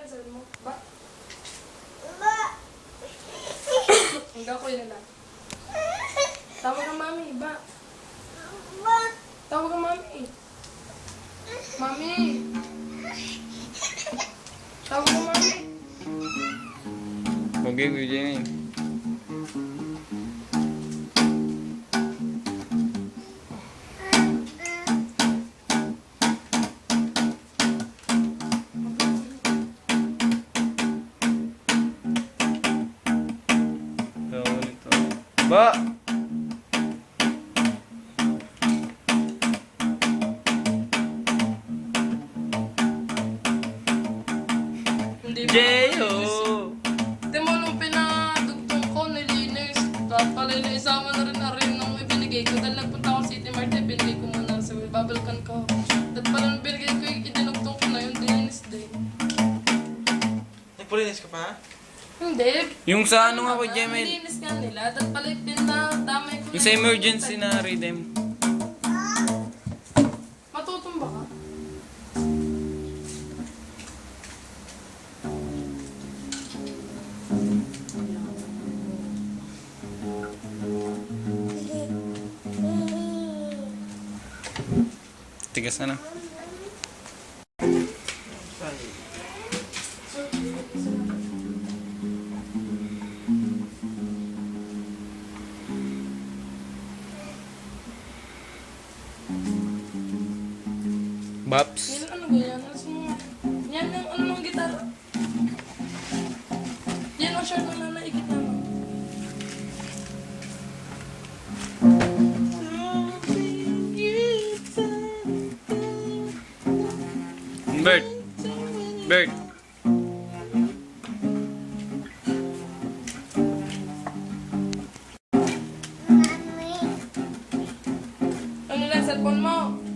Sabi mo, ba? Hanggang ko yun na lang. Tawag ang mami, ba? Tawag ang mami. Mami! Tawag ang mami. Okay, Kuya Jenny. Ba! Hindi ba? Jeyo! Di mo nung pinadugtong ko, nilinis. Tapos pala isama na rin nung ibinigay ko. Dahil nagpunta ako sa City Mart, ibinigay ko muna sa babalikan ko. At pala nung binigay ko, idinugtong ko na yun, dininis din. Nagpulinis ka pa? Hindi. Yung sa ano nga ko, Jemel? Nilinis nga nila. At pala pinadamay ko. Yung sa emergency na Redeem. Matutumba ka? Tigas na na. Baps. Yan ano ganyan? Yan yung ano ng gitara. Yan ang short na naikit naman. Bert. Bert. Ano lang cellphone mo?